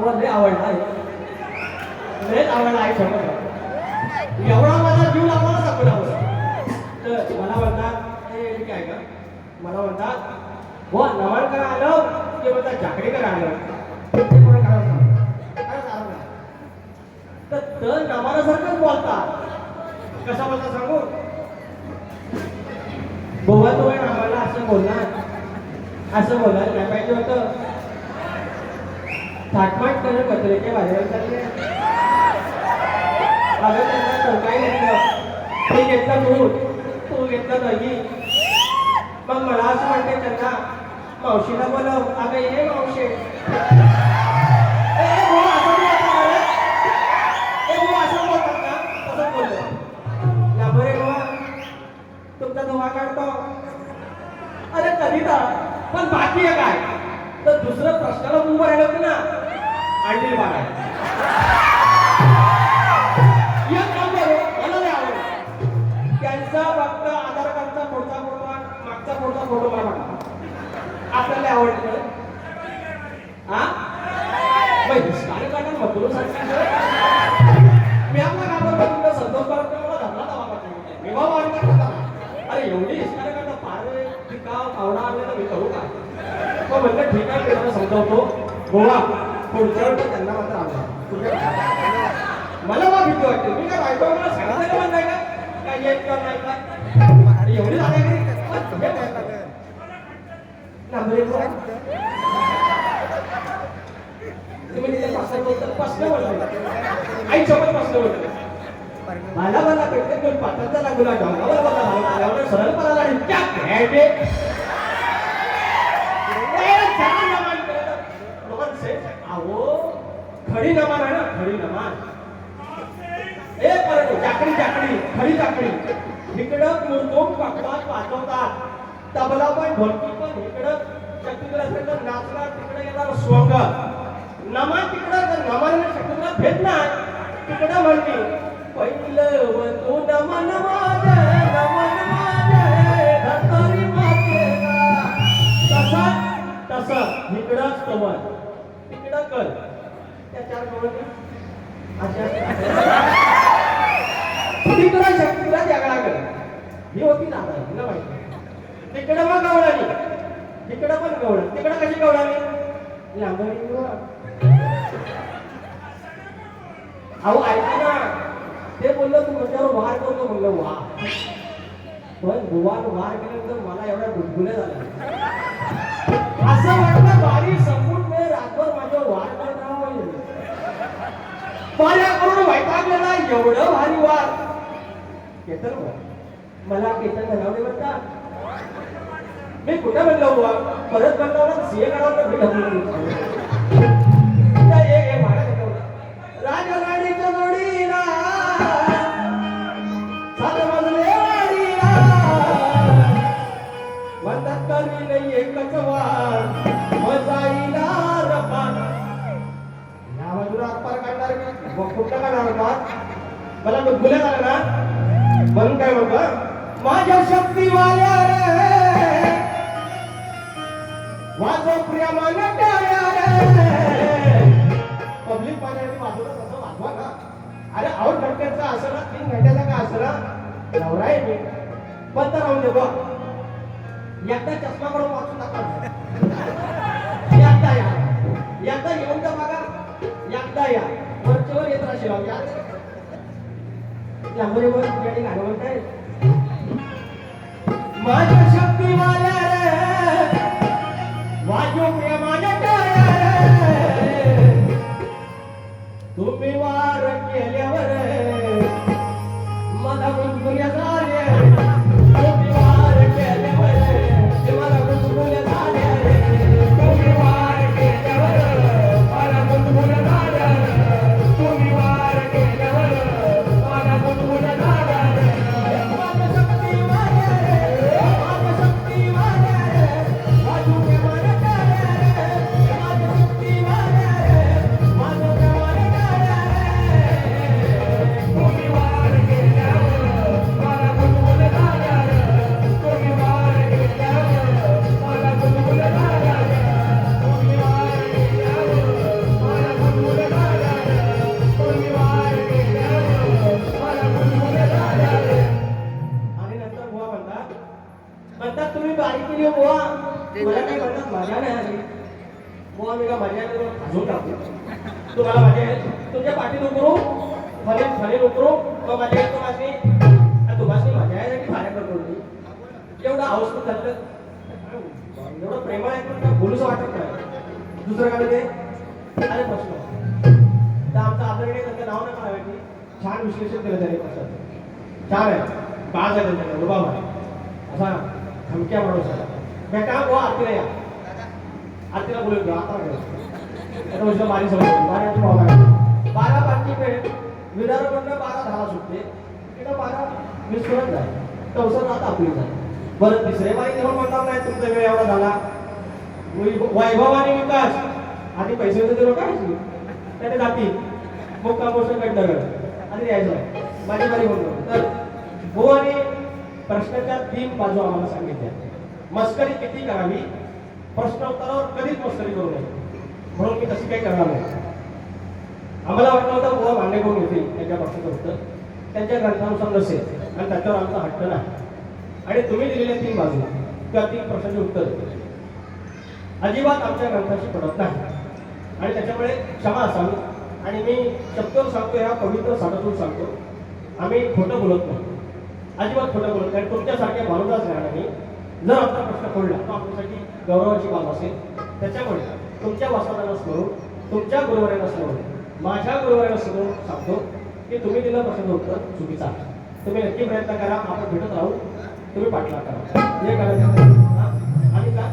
मला लय आवडला आहे. लय आवडला आहे समज. एवढा माझा जीव लावला सांगू लागला. तर मला म्हणतात हे ठीक आहे का, मला म्हणतात हो नमन करा आलं की म्हणतात जाकडी करा आलं ते कोण करायचं तर नमानासारखंच बोलतात. कसा बोलता सांगू, गोवा तो आम्हाला असं बोलणार, असं बोलायला नाही पाहिजे होतं. थाटमाट करत कचऱ्याच्या बाहेर चालले. अगं त्यांना तर काय घेतलं, मी घेतलं दूध, तू घेतलं दही. मग मला असं म्हणते त्यांना मावशीला बोलव. अगं ये मावशी, असं बोलतात ना, तसंच बोललो ना बरे गोवा तुमचा धुवा काढतो. अरे कधी तर पण बाकी आहे काय तर दुसरं प्रश्नाला उभं राहिलं होतं ना अंडील बाळा. एक काम करू, मला नाही आवडत त्यांचा फक्त आधार कार्डचा पुढचा फोटो मागचा पुढचा फोटो मला पाठवा. आपल्याला आवडतं हा कार्यक्रम मधून मी आपला घाबरतो तुमचा संतोष करत मला धरला दवा करतो मी भाऊ वाढ करता. अरे एवढी इस्कार करता पारे टिकाव पावडा आणलेला मी करू का. मग म्हणलं ठीक आहे त्यांना समजावतो. गोवा पुढच्या वेळेस त्यांना मात्र आवडला. मला बा भीती वाटते. मी काय बायको मला सांगितलं पण नाही का काय येत किंवा नाही का. अरे एवढी झाले तुम्ही तिथे प्रश्न बोलतो आई सोबत प्रश्न बोलतो. मला मला भेटते पात्राचा लागला डोंगावर बघा सरळ पडायला इतक्या घ्यायचे अहो खडी नमान आहे ना, खडी नमान ए परत जाकडी जाकडी खडी जाकडी इकडं मुरतोड पकवात वाजवतात. तबला पण ढोलकी पण इकडं शक्तीला नाचला तिकडे येणार स्वंग नमान तिकडं जर नमान शक्तीला भेट नाही तिकडं म्हणते पहिलं वतू नमन माझे नमन माझे धतरी मातेला. तसं इकडंच कमल तिकडं कर त्या चार कमल तिकडं शक्तीला जागळा कर ही होती ना तिला माहिती. तिकडं मग गवळाली तिकडं पण गवळ तिकडं कशी गवळाली लांबणी. अहो ऐका ना ते बोललं तू माझ्यावर वार करतो म्हणलं वा पण गोवान वार केल्यानंतर मला एवढ्या गुदगुल्या झाल्या. असं वाटलं बारी संपून मी रातभर माझ्यावर वार करत राहावं. माझ्याकडून वैतागलेला एवढं भारी वार केतन मला केतन घालवले म्हणतात. मी कुठं म्हणलो बुवा परत म्हणलो ना सीए काढावं मी ढकलून राजवाडीच्या जोडीला सात मजले वाडीला म्हणतात कमी नाही एकच वार मजाईला रपान. या बाजूला अप्पार काढणार मी कुठं काढणार का मला गुदगुल्या झालं ना म्हणून काय म्हणतो माझ्या शक्तीवाल्या रे वाजव प्रेमानं टाळ्या रे. पब्लिक माझ्यासाठी वाजवलं तसं वाजवा ना. अरे आउट घंट्याचा असं ना 3 घंट्याचा का असं ना नवरा आहे मी बंद राहून दे बा. एकदा चष्मा करून वाचून टाका. एकदा येऊन तर बघा एकदा या वरच्यावर येत राहशील याबरोबर तुझ्याकडे गाणं म्हणताय माझ्या शक्तीवाल्या रे वाजो प्रेमाच्या टाळ्या रे. तुम्ही वार केल्यावर मला गुदगुल्या झाल्या. तुम्ही वार केल्यावर मला गुदगुल्या झाल्या. तुम्ही वार केल्यावर मला गुदगुल्या झाल्या. तुम्ही वार केल्यावर मला गुदगुल्या झाल्या. माझ्या शक्तीवाल्या रे माझ्या शक्तीवाल्या रे वाजू प्रेमाच्या टाळ्या रे. माझ्या शक्तीवाल्या रे वाजू प्रेमाच्या टाळ्या रे. तुम्ही वार केल्यावर मला टाकू. तुम्हाला माझे तुमच्या पाठीत उकरू फलीत उकरू मग माझ्या तुम्हाला माझ्या यासाठी फाऱ्या करतो एवढं अवस्था झालं एवढं प्रेमळ आहे पण काय बोलूच वाटत नाही. दुसरं काय ते अरे प्रश्न तर आमचं आदरणीय त्यांचं नाव नाही मला माहिती छान विश्लेषण केलं त्याने प्रश्न छान आहे बाज आहे त्यांच्याकडे रुबाब आहे असा धमक्या माणूस आहे मी काय बुवा आरतीला या आरतीला बोलून घेऊ आता घेऊ वर्ष मारी समोर मारी पावला 12 पाचची पेठ विरारकडनं 12-10 सुटते इकडं 12-20 पर्यंत जाईल तवसर राहत आपली जाईल. बरं तिसरे बाई तेव्हा म्हणणार नाही तुमचा वेळ एवढा झाला वैभव आणि विकास आधी पैसे होते लोक काय त्याने जाती मुक्का पोषण कंटगड आधी यायचं माझी बारी बोलतो तर हो आणि प्रश्नाच्या 3 बाजू आम्हाला सांगितल्या. मस्करी किती करावी प्रश्नोत्तरावर कधीच मस्करी करू नये म्हणून मी तशी काही करणार नाही. आम्हाला वाटलं होतं बुवा मान्य करून घेतील त्यांच्या प्रश्नाचं उत्तर त्यांच्या ग्रंथानुसार नसेल आणि त्याच्यावर आमचा हट्ट नाही आणि तुम्ही दिलेल्या 3 बाजू किंवा 3 प्रश्नाचे उत्तर अजिबात आमच्या ग्रंथाशी पडत नाही आणि त्याच्यामुळे क्षमा असावी. आणि मी शब्दोर सांगतो या पवित्र साठातून सांगतो आम्ही खोटं बोलत नाही अजिबात खोटं बोलत नाही. तुमच्यासारख्या भावनाच राहण्याने जर आमचा प्रश्न पडला तो आमच्यासाठी गौरवाची बाब असेल. त्याच्यामुळे तुमच्या वाचनाला स्मरून तुमच्या गुरुवाऱ्यांना स्मरून माझ्या गुरुवाऱ्यांना स्मरून सांगतो की तुम्ही दिलं प्रश्न उत्तर चुकीचा आहे. तुम्ही नक्की प्रयत्न करा आपण भेटत राहू तुम्ही पाठलाग करा हे करायचं आणि का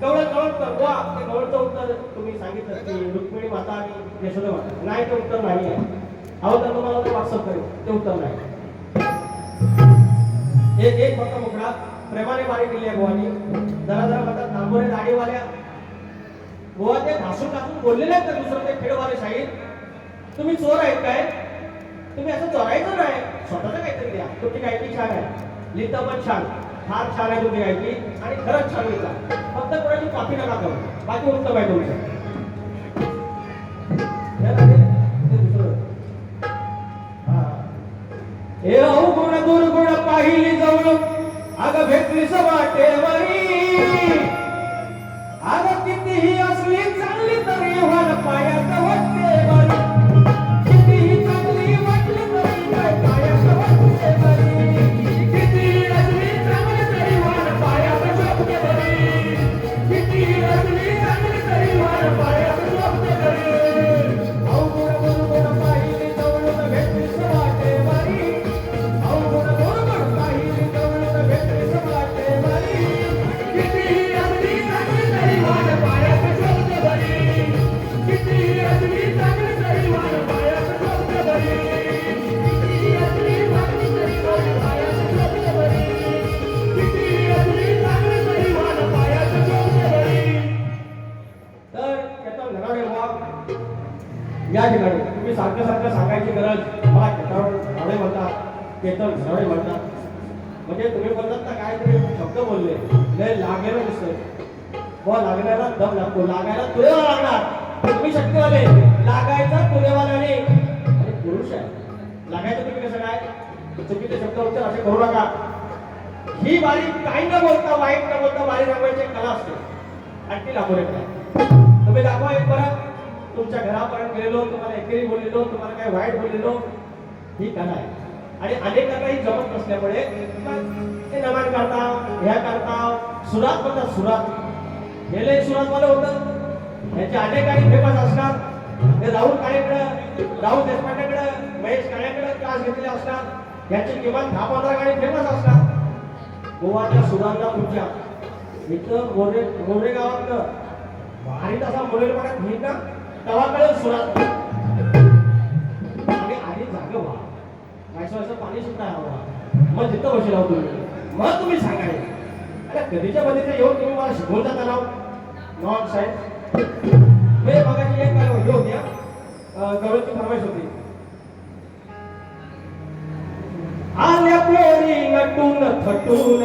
गवळचं उत्तर तुम्ही सांगितलं की रुक्मिणी माता आणि यशोदा माता नाही ते उत्तर नाही आहे. अहो तर तुम्हाला ते व्हॉट्सअप करेल ते उत्तर नाही. एक फक्त मुकडा प्रेमाने बारी केली आहे गोवानी जरा म्हणतात नांबोरे दाढीवाल्या गोवा ते घासून बोललेले आहेत का दुसरं ते खेळवाले शाहीर तुम्ही चोर आहेत काय तुम्ही असं चोरायचं नाही स्वतःचं काहीतरी द्या. तुमची गायकी छान आहे लिहिता पण छान फार छान आहे तुमची गायकी आणि खरंच छान लिहिता फक्त कोणाची कॉपी नका करू बाकी उत्तम आहे तुमचं. हे अवगुण दुर्गुण पाहिली जाऊन अग भेटली वाटेवरी अग कितीही असली चांगली तरी व्हाल पायात वाटेवरी कितीही चांगली वाटली तरी पायात वाटेवरी कितीही असली चांगली तरी व्हाल पायात वाटेवरी कितीही असली चांगली तरी व्हाल पायात वाटेवरी अवगुण दुर्गुण पाहिली जाऊन भेटली वाटेवरी अवगुण दुर्गुण पाहिली जाऊन भेटली वाटेवरी कितीही असली चांगली तरी व्हाल पायात वाटेवरी कितीही असली चांगली तरी व्हाल पायात वाटेवरी कितीही असली चांगली तरी व्हाल पायात वाटेवरी कितीही असली चांगली तरी व्हाल पायात वाटेवरी. तर त्याचा धनाडे भाग या ठिकाणी तुम्ही सारखं सारखं सांगायची गरज मला धनाडे म्हणतात केतन धनाडे म्हणतात म्हणजे तुम्ही बोलतात ना काहीतरी शब्द बोलले लय लागेल दिसतंय बुवा लागण्याला दम लागतो लागायला तुरेवा लागणार तुम्ही शक्तीवाले लागायचा तुरेवाल्याने आणि पुरुष आहे लागायचं तुम्ही कसं काय चुकीचे शब्द उच्चार असे करू नका. ही बारी काही न बोलता वाईट न बोलता बारी दाखवायची कला असते आणि ती लागू नका. तुम्ही दाखवा एक परत तुमच्या घरापर्यंत गेलेलो तुम्हाला एकेरी बोललेलो तुम्हाला काही वाईट बोललेलो ही कला आहे आणि अनेकांनाही जमत नसल्यामुळे ते नमन करता ह्या करता सुरात म्हणतात सुरात हे लय सुरातवालं होतं ह्याचे अनेक काही फेमस असणार ते राहुल काळेकडे राहुल देशपांडेकडे महेश काळेकडे क्लास घेतलेले असणार याचे किमान 10-15 गाणी फेमस असणार. गोवाच्या सुरांना तुमच्या इथं मोरे गावातलं भारी तसा मोरेलपणात घेईन ना तवाकडे सुरात आणि आधी जाग व्हा असं पाणी सुद्धा हवं मग जिथं बसेल आहोत तुम्ही मग तुम्ही सांगायला अरे कधीच्या मध्ये येऊन तुम्ही मला शिकवून जाता नाव नॉन सायन्स मी बघायची एक काय हे होती गवळची फरमाईश होती आल्या पोरी नटून थटून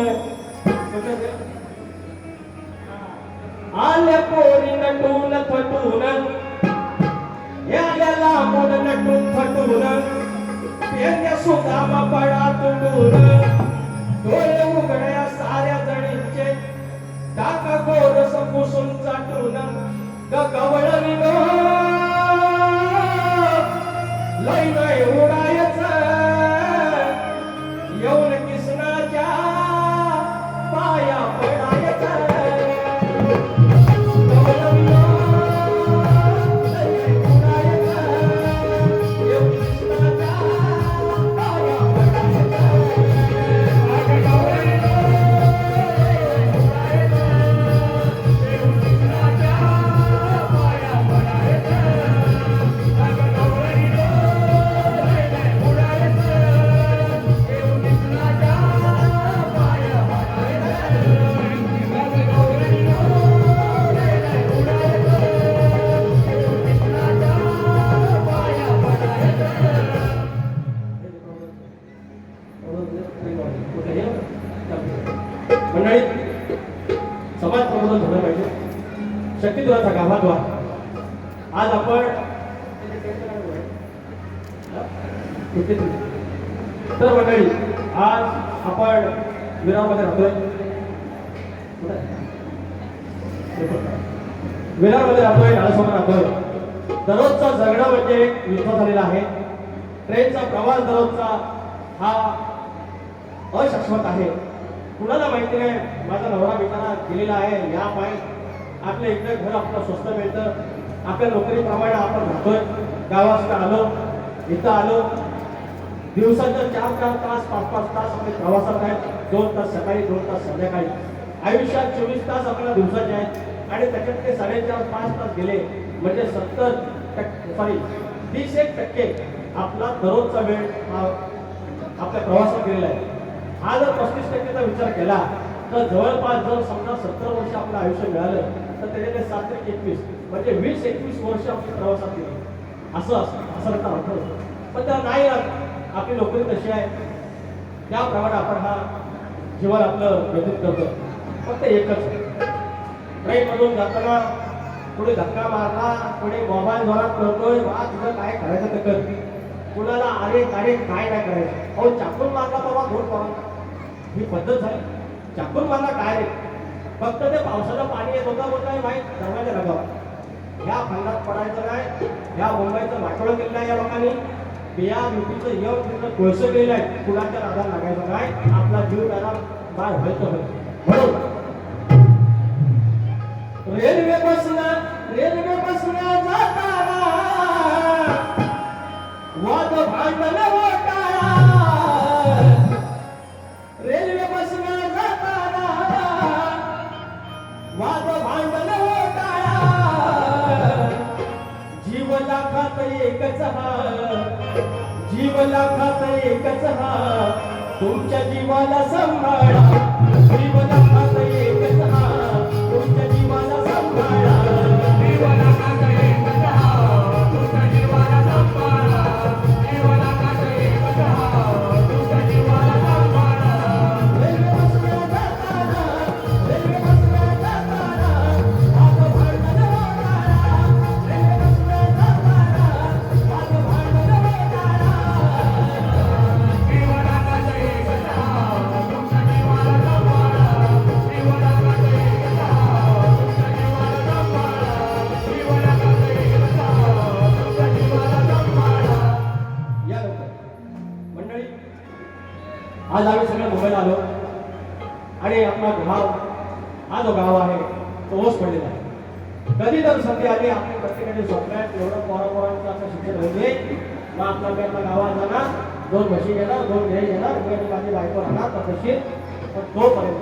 आल्या पोरी नटून थटून याला लांबून नटून थटून पेंद्या सुद्धा पडा तुडून डोळे उघड्या साऱ्या जणींचे टाका गोरस पुसून चाटून गवळणी शक्तिद्वाराचा गाभाद्वार. आज आपण तर मंडळी आज आपण विरारमध्ये राहतोय. विरारमध्ये राहतोय, नाळासोबत राहतोय. दररोजचा जगणं म्हणजे एक युद्ध झालेला आहे. ट्रेनचा प्रवास दररोजचा हा अशाश्वत आहे. कुणाला माहिती नाही माझा नवरा बिचारा गेलेला आहे, या पाय आपल्या इकडे घर आपलं स्वस्त मिळतं, आपल्या नोकरीप्रमाणे आपण राहतोय. गावात आलो, इथं आलो, दिवसाच्या 4-4 तास 5-5 तास आपले प्रवासात आहेत. 2 तास सकाळी 2 तास संध्याकाळी. आयुष्यात 24 तास आपल्या दिवसाचे आहेत आणि त्याच्यात ते 4.5-5 तास गेले म्हणजे 30% आपला दररोजचा वेळ हा आपल्या प्रवासात गेलेला आहे. हा जर 35%चा विचार केला तर जवळपास जर समजा 70 वर्ष आपलं आयुष्य मिळालं तर त्याच्याकडे 7-21 म्हणजे 20-21 वर्ष आपल्या प्रवासात गेली. असं वाटतं. पण त्याला नाही आपली नोकरी तशी आहे, त्याप्रमाणे आपण हा जीवन आपलं व्यतीत करतो. फक्त एकच, ट्रेनमधून जाताना कुणी धक्का मारला, कुणी मोबाईल जोरात करतोय, वा तुझं काय करायचं ते कर. कुणाला अरे काय नाही करायचं. अहो चाकून मारला बाबा, धोड पडा, ही पद्धत झाली. चाकून मारला काय रे, फक्त ते पावसाचं पाणी येत होतं बोलताय माहीत दरवाजा लगावा. ह्या खंडात पडायचं नाही. ह्या मुंबईचं वाटोळं केलेलं आहे या लोकांनी. बिया युतीचं योग तिथं कोळसं केलेलं आहे. कुणाच्या राधा लागायचं नाही. आपला जीव त्याला काय व्हायचं होय. म्हणून रेल्वे बसना जाताना वाद भांडण होता. रेल्वे बसना जाताना वाद भांडण होता. जीव लाखात एकच हा, जीव लाखात एकच हा, तुमच्या जीवाला सांभाळा. जीव लाखात एकच हा, तुमच्या जीवाला सांभाळा. जीव लाखात एकच हा, तुमच्या जीवाला सांभाळा. जीव लाखात एकच हा, तुमच्या जीवाला सांभाळा. रेल्वे बसना जाताना, रेल्वे बसना जाताना वाद भांडण होता. रेल्वे बसना जाताना वाद भांडण होता. जीव लाखात एकच हा, तुमच्या जीवाला सांभाळा. जीव लाखात एकच हा, तुमच्या जीवाला सांभाळा. जीव लाखात एकच हा, तुमच्या जीवाला सांभाळा. या लवकर मंडळी, आज आम्ही सगळे मुंबईला आलो आणि आपला गाव, हा जो गाव आहे तो ओस पडलेला आहे. कधी जर संधी आली आपली प्रत्येकाच्या स्वप्नात एवढं पोरापोरांचं असं शिक्षण होते, मग आपल्या गावात जाणार, 2 म्हशी घेणार, 2 गाई घेणार, माझी बायको राहणार तशी. पण तोपर्यंत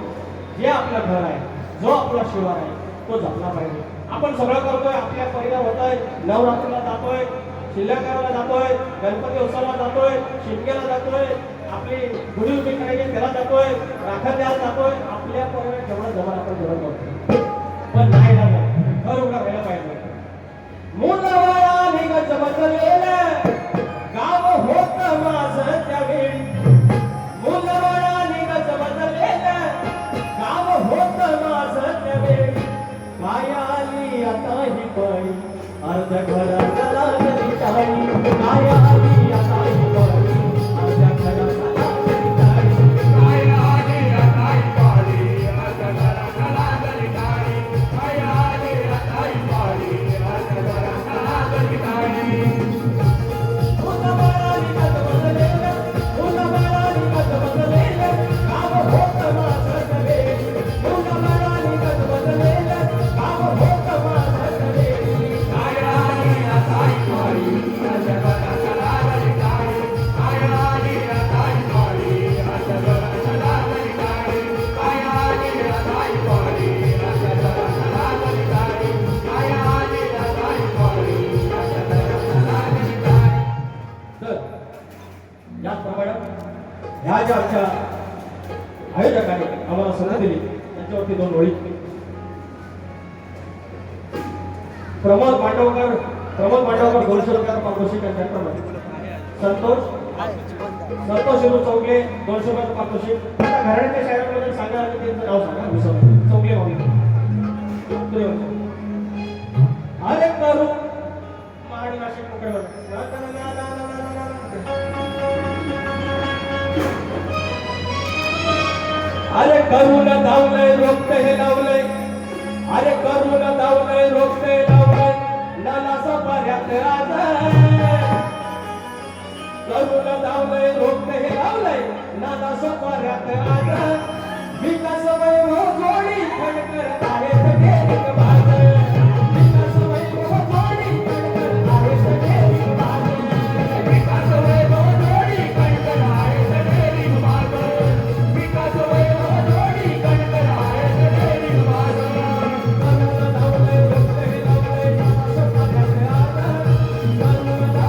जे आपलं घर आहे, जो आपला शिवार आहे तो जपला पाहिजे. आपण सगळं करतोय, आपल्या परिवार होतोय, नवरात्रीला जातोय, शिल्लकाला जातोय, गणपती उत्सवाला जातोय, शिमग्याला जातोय, आपली गुढी उभी करायची त्याला जातोय, राखण द्यायला जातोय. आपल्या परिवार जेवढं जवळ आपण जेवण करतो, पण नाही लागलं घर उघडा व्हायला पाहिजे. मुलाबाळा निघत बसलेलं गाव होत माझं त्यावेळी. मुलाबाळा निघत बसलेलं गाव होत माझं त्यावेळी. काय आली आता ही पळी, अर्ध घरात लागली टाळी. काय आली आता ही पळी, अर्ध घरात लागली टाळी. काय आली आता ही पळी, अर्ध घरात लागली टाळी. काय आली आता ही पळी, अर्ध घरात लागली टाळी. मुलाबाळा निघत बसलेलं, मुलाबाळा निघत बसलेलं गाव होत माझं त्यावेळी. मुलाबाळा निघत बसलेलं गाव होत माझं त्यावेळी. काय आली आता ही पळी, अर्ध घरात लागली टाळी. काय आली आता ही पळी, अर्ध घरात लागली टाळी. काय आली आता ही पळी, अर्ध घरात लागली टाळी. काय आली आता ही पळी, अर्ध घरात लागली टाळी. तर याचप्रमाणे ह्या ज्या आमच्या आयोजकांनी आम्हाला संधी दिली त्याच्यावरती 2 ओळी. प्रमोद मांडवकर 200 रुपयाचा पारितोषिक त्यांच्याप्रमाणे. संतोष शिरू चौगले 200 रुपयाचं पारितोषिक. आता घराण्याच्या शाळेमध्ये सांगा आणि त्यांचं नाव सांगा. चौगले भाऊ अरे करू माडी नाशिक पकडवर ना ना ना ना ना ना ना ना. अरे करून धावलंय रोखते हे लावलंय अरे करून धावलंय रोखते लावलंय नानाचा पर्यात राज करून धावलंय रोखते हे लावलंय नानाचा पर्यात राज विकास वैभव जोडी खडकर आहेत गेली बाज विकास वैभव जोडी खडकर आहेत गेली बाज विकास वैभव जोडी खडकर आहेत गेली बाज विकास वैभव जोडी खडकर आहेत गेली बाज करून धावलंय रोखते हे लावलंय नानाचा पर्यात राज करून धावलंय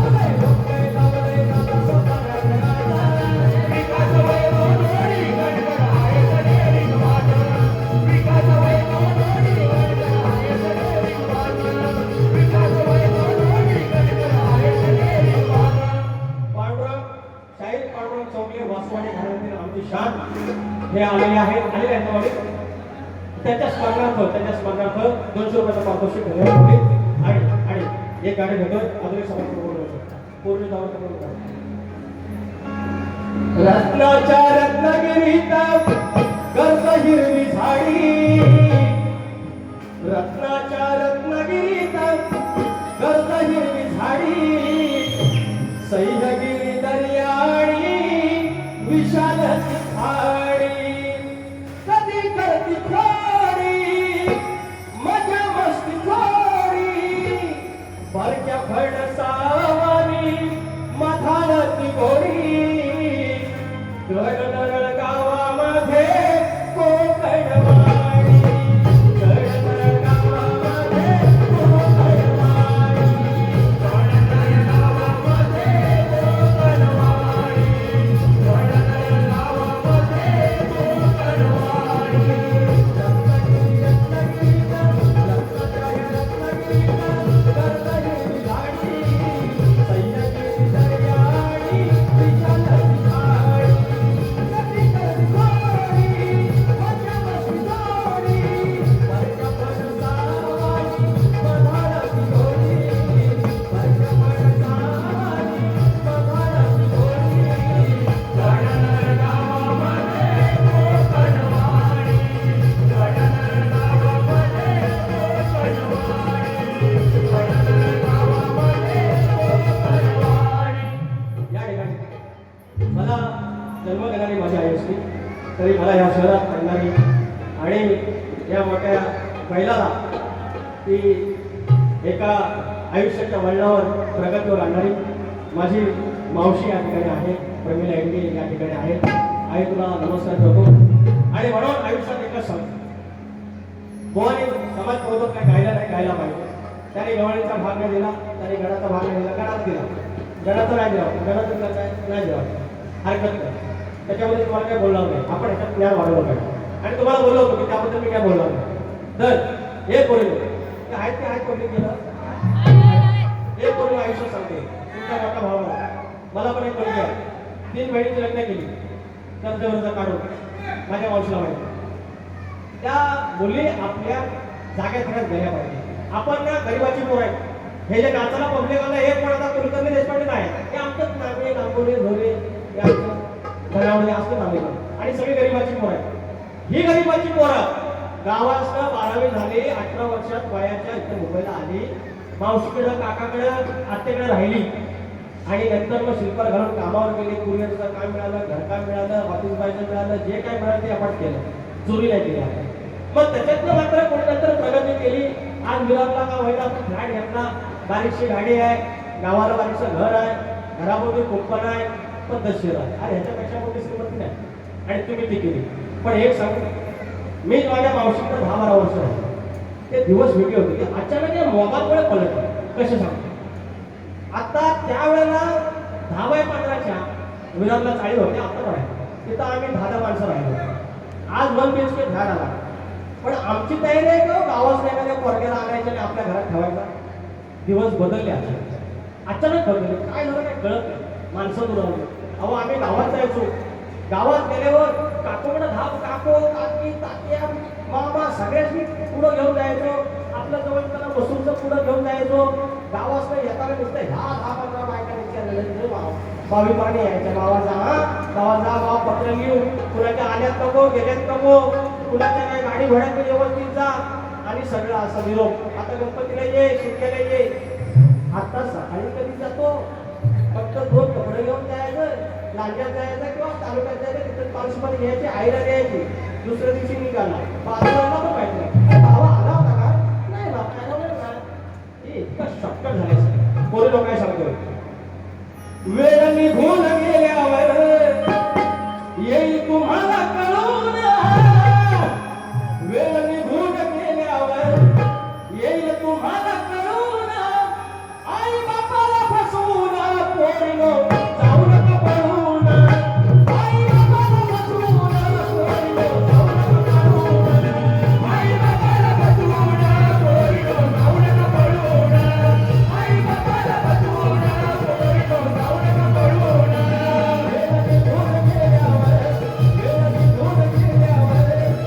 रोखते हे लावलंय नानाचा पर्यात राज विकास वैभव जोडी खडकर आहेत गेली बाज विकास वैभव जोडी खडकर आहेत गेली बाज विकास वैभव जोडी खडकर आहेत गेली बाज. पांडुरंग शाहीर पांडुरंग चौगले वासवाडी घराण्यातील आमची शान हे आलेले आहेत त्याच्या स्मरणार्थ 200 रुपयाचा पारितोषिक देण्यात आले आणि एक गाडी घेतोय आधुनिक समाज पूर्ण जाऊन रत्नाच्या रत्नागिरीत गर्द हिरवी झाडी रत्नाच्या रत्नागिरीत गर्द हिरवी झाडी सह्यागिरी दर्याळी विशाल खाडी कधी करती खोडी मजा मस्ती खोडी भरक्या फणसावानी मधाळती गोडी गडनरळ गावामध्ये कोकणवाडी गडनरळ गावामध्ये कोकणवाडी गडनरळ गावामध्ये कोकणवाडी गडनरळ गावामध्ये कोकणवाडी रत्नागिरीत झाडी सह्यागिरी दर्याळी विशाल मला जन्म देणारी माझी आई असली तरी मला या शहरात आणणारी आणि या मोठ्या बैलाला ती एका आयुष्याच्या वळणावर प्रगतीवर आणणारी माझी मावशी या ठिकाणी आहे प्रमिला एंडी या ठिकाणी आहे आई तुला नमस्कार करतो आणि म्हणून आयुष्यात एकच सांगतो बुवाने समाज प्रबोधक काय गायला पाहिजे त्याने गव्हाणीचा भाग नाही दिला त्याने गडाचा भाग नाही दिला गडात दिला गडाचं नाही दिला गडाचं काय नाही दिला हरकत नाही त्याच्यामध्ये तुम्हाला काय बोलणार नाही आपण ह्याच्यात ज्ञान वाढवलं पाहिजे आणि तुम्हाला बोललो होतो की त्याबद्दल मी काय बोलणार नाही तर हे बोलले ते आहेत कोणी केलं हे बोलून आयुष्य सांगते तुमचा मोठा भाव मला पण एक मुलगी आहे 3 बहिणीची लग्न केली कर्जवरचं काढून माझ्या मावशीला माहिती त्या मुली आपल्या जाग्यात सगळ्यात गेल्या पाहिजे आपण ना गरिबाची पोर आहे हे जे नाचाला पब्लिक आलं हे पण आता कुलकर्णी देशपांडे नाही हे आमचंच नागवे नागोरे झोरे हे आमचं घरामध्ये असतं नावे आणि सगळी गरिबाची पोर आहे ही गरिबाची पोरं गावात 12वी झाली 18 वर्षात वयाच्या इथे मुंबईला आली मावशीकडं काकाकडं आत्याकडे राहिली आणि नंतर मग शिल्पर घालून कामावर गेले कुरिअरचं काम मिळालं घरकाम मिळालं ऑफिस बायचं मिळालं जे काय मिळालं ते आपण केलं चोरी नाही केली आपण मग त्याच्यातनं मात्र कोणी नंतर प्रगती केली आज विराटला का व्हायला आपण फ्लॅट घेतला बारीकशी गाडी आहे गावाला बारीकचं घर आहे घरामध्ये कुंपण आहे पद्धतशीर आहे अरे ह्याच्यापेक्षा मोठी श्रीमंती नाही आणि तुम्ही ती केली पण एक सांगू मी माझ्या मावशीकडे 10-12 वर्ष राहिले ते दिवस वेगळे होते की अचानक या मोबाईलमुळे पलटले कसे सांगतो आता त्यावेळेला 10/15च्या विराटला 40 होते आता पण आहे तिथं आम्ही 10 माणसं राहिलो आज 1 BHK फ्लॅट आला पण आमची तयारी आहे का गावात एखाद्या पोरग्याला आणायचं आणि आपल्या घरात ठेवायचा दिवस बदलले अचानक बदलले काय झालं काय कळत नाही माणसं दुरावली अहो आम्ही गावात जायचो गावात गेल्यावर काकूकडे धाप काको काकी तात्या मामा सगळ्यांनी पुढं घेऊन जायचो आपल्या जवळ त्याला वसूलचं पुढं घेऊन जायचो. गावात येताना नुसतं ह्या 10-15 बायका भाविकांनी यायच्या गावाचा गावाचा गाव पत्र घेऊन कुणाच्या आल्यात नको गेल्यात नको कुणाच्या काय गाडी घोड्यात व्यवस्थित जा आणि सगळं असं निरोप. आता गणपतीला ये सुट्ट्याला ये. आता सकाळी कधी जातो फक्त 2 कपडे घेऊन जायचं लांज्यात जायचं किंवा तालुक्यात जायचं तिथे पार्समध्ये घ्यायची आईला द्यायची. दुसऱ्या दिवशी निघाला बाजूला पण पाहिजे बाबा आला होता का नाही बाबा आला नाही ना. इतकं शॉर्टकट झाले कोणी लोक काय सांगतो वेळ निघून गेल्यावर येईल तुम्हाला कळून. वेळ निघून गेल्यावर येईल तुम्हाला कळून. आई बापाला फसवून पोरीनो जाऊ नका पळून. आई बापाला फसवून पोरीनो जाऊ नका पळून. आई बापाला फसवून पोरीनो जाऊ नका पळून. आई बापाला फसवून पोरीनो जाऊ नका पळून. वेळ निघून गेल्यावर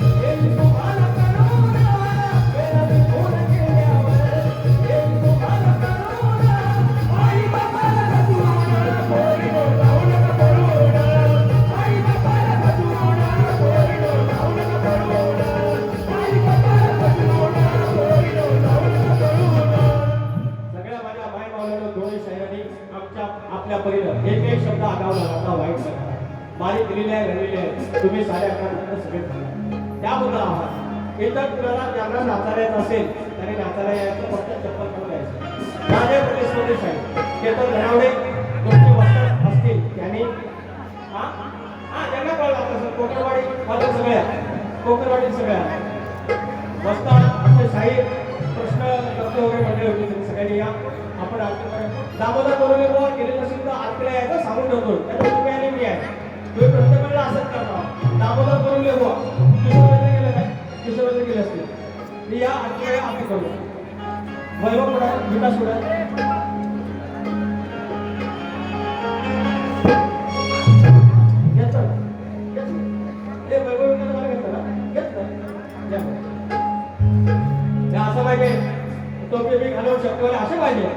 येईल तुम्हाला कळून. वेळ निघून गेल्यावर येईल तुम्हाला कळून. आई बापाला फसवून पोरीनो जाऊ नका पळून. आई बापाला फसवून पोरीनो जाऊ नका पळून. आई बापाला फसवून पोरीनो जाऊ नका पळून. सगळ्या माझ्या माय मावल्यानं दोन्ही शहरांनी आपल्या परीनं एक एक शब्द आगावला होता वाईट सगळा बारीक दिलेले आहे घडलेले आहे. तुम्ही साऱ्या अकरा सगळे त्याबद्दल आहात. इतर कुणाला ज्यांना नाचायचं असेल त्यांनी नाचायला यायचं फक्त चप्पल करून यायचं. माझे पोलीस साहेब केतन घरावडे तुमचे वस्त्र असतील त्यांनी ज्यांना कळलं आता कोकणवाडी मध्ये सगळ्या कोकणवाडी सगळ्या वस्ताद आपले साहेब प्रश्न दत्त वगैरे म्हणले होते तुम्ही सगळ्यांनी या आपण आरतीपर्यंत दामोदर बोलवले बुवा गेले नसेल तर आरतीला यायचं सांगून ठेवतो. त्यामुळे तुम्ही आणि मी आहे तुम्ही प्रत्येक वेळेला असंच करता. दामोदर बोलवले बुवा किशोरवंत गेलं काय किशोरवंत गेले असतील मी या आरतीला आरती करू. वैभव पुढा विकास पुढा घेतलं हे वैभव विकास मला घेतलं ना घेतलं असं पाहिजे टोपी बी घालून शकतो असे पाहिजे.